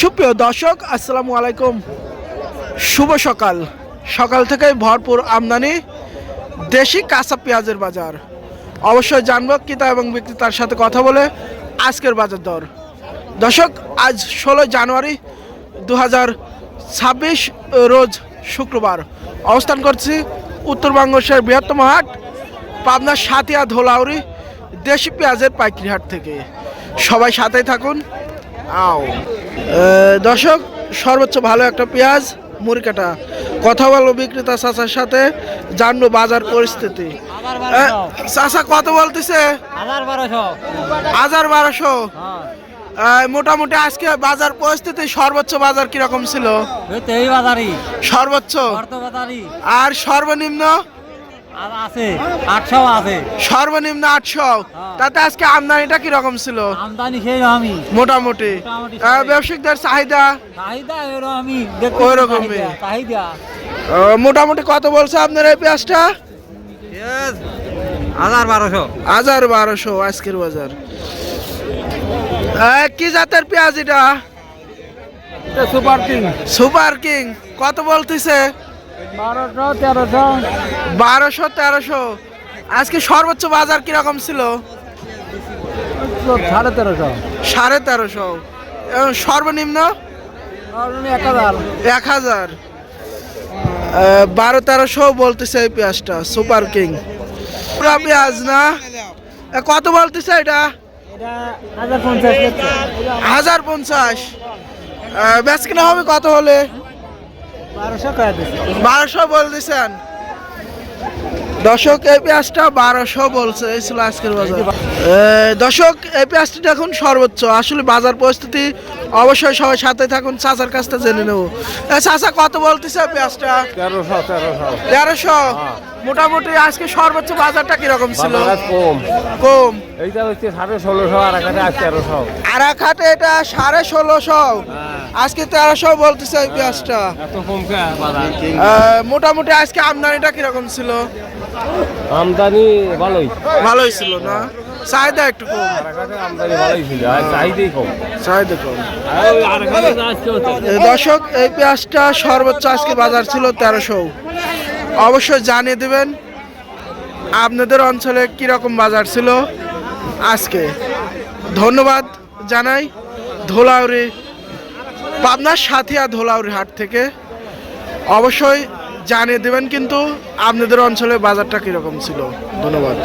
সুপ্রিয় দর্শক আসসালামু আলাইকুম। শুভ সকাল। সকাল থেকে ভরপুর আমদানি দেশি কাঁচা পেঁয়াজের বাজার। অবশ্যই জানবো ক্রেতা এবং বিক্রেতার সাথে কথা বলে আজকের বাজার দর। দর্শক, আজ 16 জানুয়ারি 2026 রোজ শুক্রবার। অবস্থান করছি উত্তরবঙ্গের বৃহত্তম হাট পাবনার সাতিয়া ধোলাউড়ি দেশি পেঁয়াজের পাইকারি হাট থেকে। সবাই সাথেই থাকুন। দর্শক, সর্বোচ্চ ভালো একটা পেঁয়াজ মুড়িকাটা। কথা বলবো বিক্রেতা চাচার সাথে, জানবো বাজার পরিস্থিতি। চাচা কত বলতেছে? 1200। মোটামুটি আজকে বাজার পরিস্থিতি সর্বোচ্চ বাজার কিরকম ছিল? সর্বোচ্চ আর সর্বনিম্ন আছে 800 আছে, সর্বনিম্ন 800। তাতে আজকে আমদানিটা কিরকম ছিল? আমদানি সেই রকমই মোটামুটি। ব্যবসায়িকদের চাহিদা এরকমই ওইরকমই। চাহিদা মোটামুটি কত বলছে আপনার এই পেঁয়াজটা? 1200 আজকের বাজার। কি জাতের পেঁয়াজ এটা? Super king. সুপার কিং কত বলতেছে? 1200-1300। আজকে সর্বোচ্চ বাজার কিরকম ছিল? 1350। এবং সর্বনিম্ন 1000। 1200-1300 বলতেছে এই পেঁয়াজটা সুপার কিং। পুরা পেঁয়াজ না? কত বলতেছে এটা? 1050। বেশ কিনা হবে কত হলে? 1200 বলতেছেন। দর্শক, এই পেঁয়াজটা 1200 বলছে। এই ছিল আজকের বাজার। দর্শক, এই পেঁয়াজটি দেখুন সর্বোচ্চ। আসলে বাজার পরিস্থিতি অবশ্যই সবাই সাথে থাকুন, চাচার কাছ থেকে জেনে নেব। চাচা কত বলতেছে পেঁয়াজটা? 1300। মোটামুটি আজকে সর্বোচ্চ বাজারটা কিরকম ছিল? কম। এইটা হচ্ছে 1650, আর এখানে 1300। আর এক হাটে এটা 1650, আজকে 1300 বলতেছে এই পেঁয়াজটা। এত কম কে বাজার? মোটামুটি আজকে আমদানিটা কিরকম ছিল? আমদানি ভালোই ছিল না? চাহিদা একটু কম। আমদানি ভালোই ছিল, আর চাহিদাই কম। চাহিদা কম। দর্শক, এই পেঁয়াজটা সর্বোচ্চ আজকে বাজার ছিল 1300। অবশ্যই জানিয়ে দেবেন আপনাদের অঞ্চলে কিরকম বাজার ছিল আজকে। ধন্যবাদ জানাই ধোলাউড়ি পাবনার সাথিয়া ধোলাউড়ি হাট থেকে। অবশ্যই জানিয়ে দেবেন কিন্তু আপনাদের অঞ্চলে বাজারটা কিরকম ছিল। ধন্যবাদ।